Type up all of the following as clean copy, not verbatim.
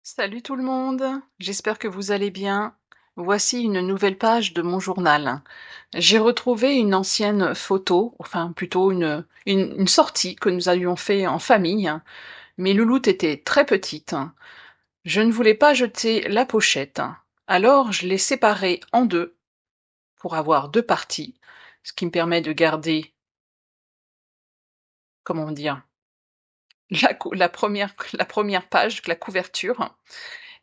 Salut tout le monde, j'espère que vous allez bien. Voici une nouvelle page de mon journal. J'ai retrouvé une ancienne photo, enfin plutôt une sortie que nous avions fait en famille. Mes louloutes étaient très petites. Je ne voulais pas jeter la pochette. Alors je l'ai séparée en deux pour avoir deux parties, ce qui me permet de garder, comment dire, la première page, la couverture,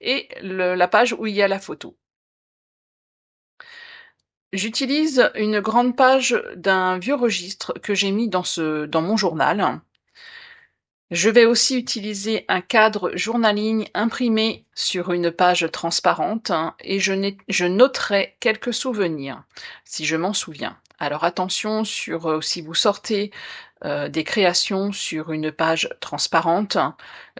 et la page où il y a la photo. J'utilise une grande page d'un vieux registre que j'ai mis dans mon journal. Je vais aussi utiliser un cadre journaling imprimé sur une page transparente, et je noterai quelques souvenirs, si je m'en souviens. Alors attention si vous sortez des créations sur une page transparente,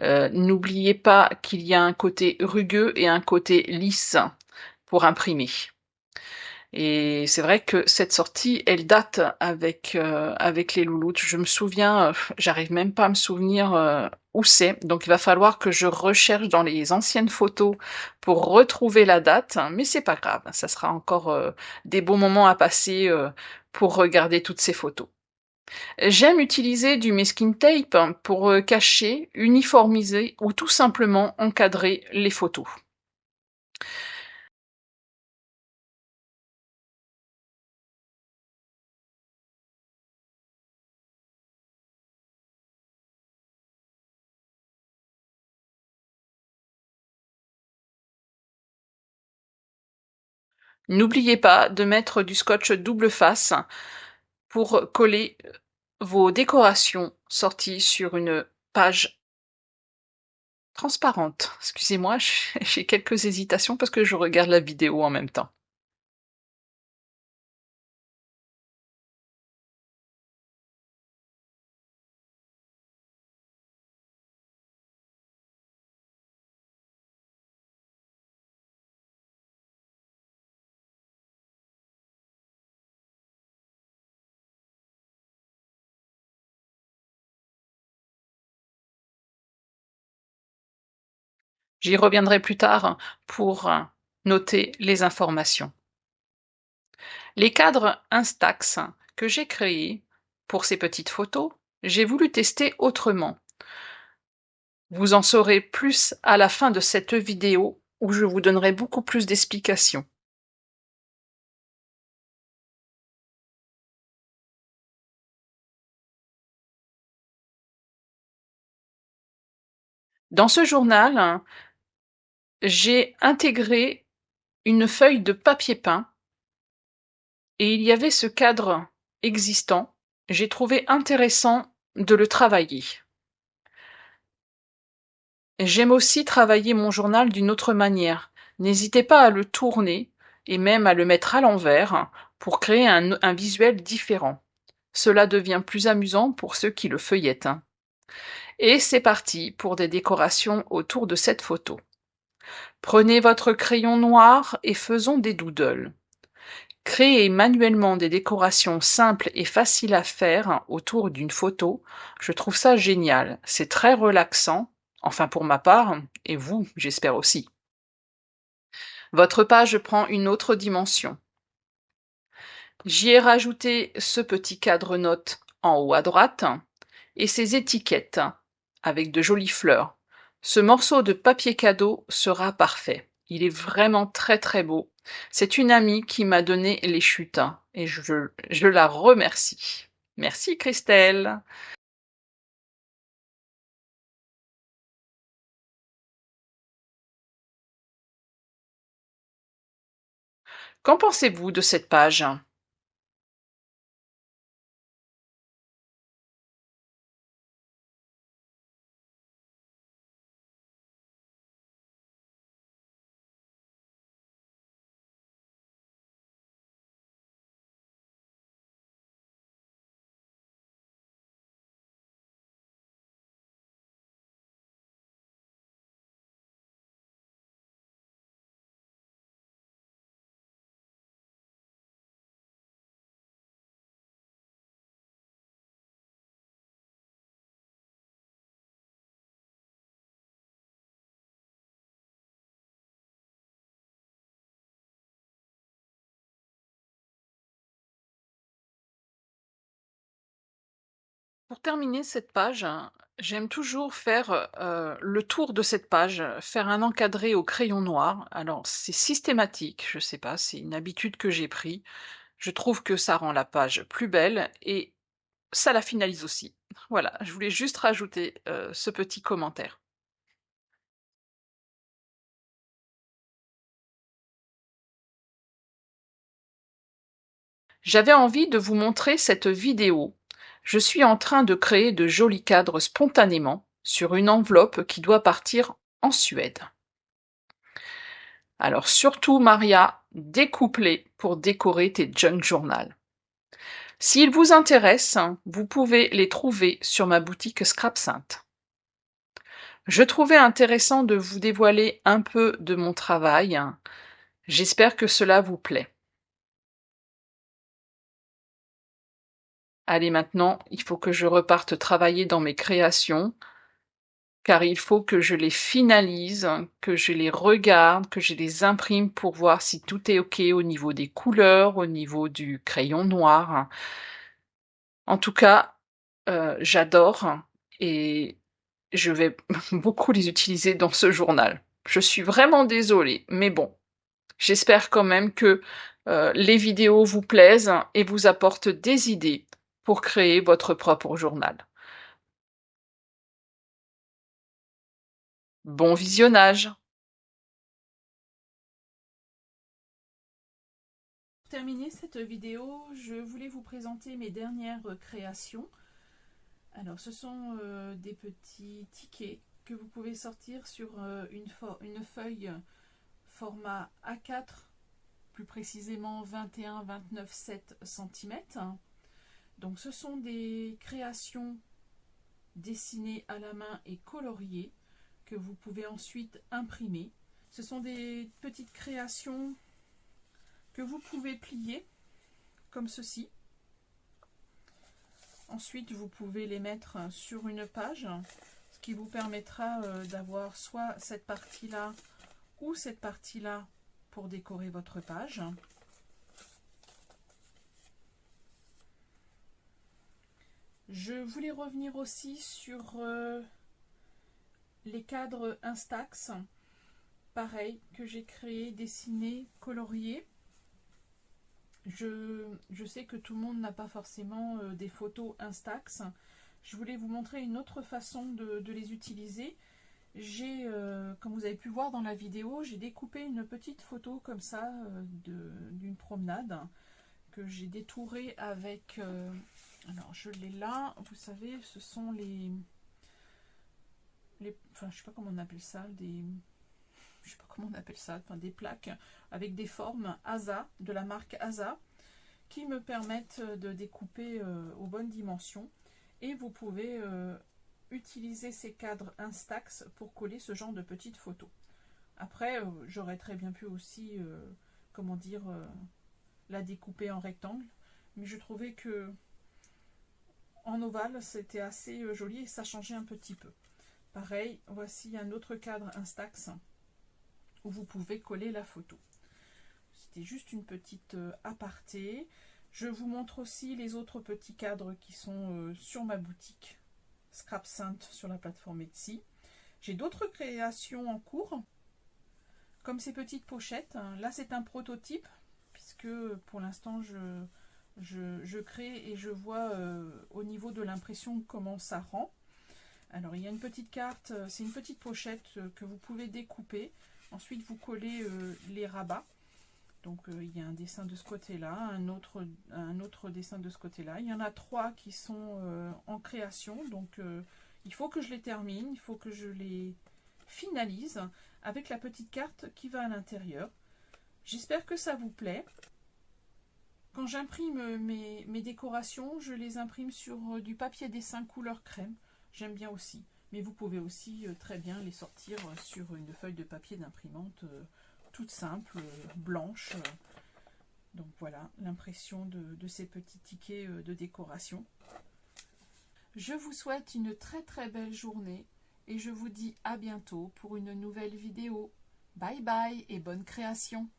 n'oubliez pas qu'il y a un côté rugueux et un côté lisse pour imprimer. Et c'est vrai que cette sortie, elle date avec les louloutes. Je me souviens, j'arrive même pas à me souvenir, où c'est, donc il va falloir que je recherche dans les anciennes photos pour retrouver la date, mais c'est pas grave, ça sera encore, des bons moments à passer, pour regarder toutes ces photos. J'aime utiliser du masking tape pour, cacher, uniformiser ou tout simplement encadrer les photos. N'oubliez pas de mettre du scotch double face pour coller vos décorations sorties sur une page transparente. Excusez-moi, j'ai quelques hésitations parce que je regarde la vidéo en même temps. J'y reviendrai plus tard pour noter les informations. Les cadres Instax que j'ai créés pour ces petites photos, j'ai voulu tester autrement. Vous en saurez plus à la fin de cette vidéo où je vous donnerai beaucoup plus d'explications. Dans ce journal, j'ai intégré une feuille de papier peint et il y avait ce cadre existant. J'ai trouvé intéressant de le travailler. J'aime aussi travailler mon journal d'une autre manière. N'hésitez pas à le tourner et même à le mettre à l'envers pour créer un visuel différent. Cela devient plus amusant pour ceux qui le feuillettent. Et c'est parti pour des décorations autour de cette photo. Prenez votre crayon noir et faisons des doodles. Créer manuellement des décorations simples et faciles à faire autour d'une photo, je trouve ça génial. C'est très relaxant, enfin pour ma part, et vous, j'espère aussi. Votre page prend une autre dimension. J'y ai rajouté ce petit cadre note en haut à droite et ces étiquettes avec de jolies fleurs. Ce morceau de papier cadeau sera parfait. Il est vraiment très très beau. C'est une amie qui m'a donné les chutes et je la remercie. Merci Christelle. Qu'en pensez-vous de cette page? Pour terminer cette page, j'aime toujours faire, le tour de cette page, faire un encadré au crayon noir. Alors c'est systématique, je sais pas, c'est une habitude que j'ai pris. Je trouve que ça rend la page plus belle et ça la finalise aussi. Voilà, je voulais juste rajouter, ce petit commentaire. J'avais envie de vous montrer cette vidéo. Je suis en train de créer de jolis cadres spontanément sur une enveloppe qui doit partir en Suède. Alors surtout Maria, découpe-les pour décorer tes junk journal. S'ils vous intéressent, vous pouvez les trouver sur ma boutique Scrapsaint. Je trouvais intéressant de vous dévoiler un peu de mon travail. J'espère que cela vous plaît. Allez, maintenant, il faut que je reparte travailler dans mes créations, car il faut que je les finalise, que je les regarde, que je les imprime pour voir si tout est OK au niveau des couleurs, au niveau du crayon noir. En tout cas, j'adore et je vais beaucoup les utiliser dans ce journal. Je suis vraiment désolée, mais bon, j'espère quand même que, les vidéos vous plaisent et vous apportent des idées pour créer votre propre journal. Bon visionnage! Pour terminer cette vidéo, je voulais vous présenter mes dernières créations. Alors, ce sont des petits tickets que vous pouvez sortir sur une feuille format A4, plus précisément 21-29-7 cm. Donc, ce sont des créations dessinées à la main et coloriées que vous pouvez ensuite imprimer. Ce sont des petites créations que vous pouvez plier comme ceci. Ensuite, vous pouvez les mettre sur une page, ce qui vous permettra d'avoir soit cette partie-là ou cette partie-là pour décorer votre page. Je voulais revenir aussi sur les cadres Instax, pareil, que j'ai créé, dessiné, colorié. Je sais que tout le monde n'a pas forcément des photos Instax. Je voulais vous montrer une autre façon de les utiliser. J'ai, comme vous avez pu voir dans la vidéo, j'ai découpé une petite photo comme ça d'une promenade que j'ai détourée avec... alors je l'ai là, vous savez, ce sont enfin je sais pas comment on appelle ça, je sais pas comment on appelle ça, enfin des plaques avec des formes ASA, de la marque ASA, qui me permettent de découper aux bonnes dimensions. Et vous pouvez utiliser ces cadres Instax pour coller ce genre de petites photos. Après, j'aurais très bien pu aussi, comment dire, la découper en rectangle, mais je trouvais que en ovale, c'était assez joli et ça changeait un petit peu. Pareil, voici un autre cadre Instax où vous pouvez coller la photo. C'était juste une petite aparté. Je vous montre aussi les autres petits cadres qui sont sur ma boutique Scrapsaint sur la plateforme Etsy. J'ai d'autres créations en cours, comme ces petites pochettes. Là, c'est un prototype, puisque pour l'instant, je crée et je vois au niveau de l'impression comment ça rend. Alors, il y a une petite carte, c'est une petite pochette que vous pouvez découper. Ensuite, vous collez les rabats. Donc, il y a un dessin de ce côté-là, un autre dessin de ce côté-là. Il y en a 3 qui sont en création. Donc, il faut que je les termine, il faut que je les finalise avec la petite carte qui va à l'intérieur. J'espère que ça vous plaît. Quand j'imprime mes décorations, je les imprime sur du papier dessin couleur crème. J'aime bien aussi. Mais vous pouvez aussi très bien les sortir sur une feuille de papier d'imprimante toute simple, blanche. Donc voilà l'impression de ces petits tickets de décoration. Je vous souhaite une très très belle journée et je vous dis à bientôt pour une nouvelle vidéo. Bye bye et bonne création!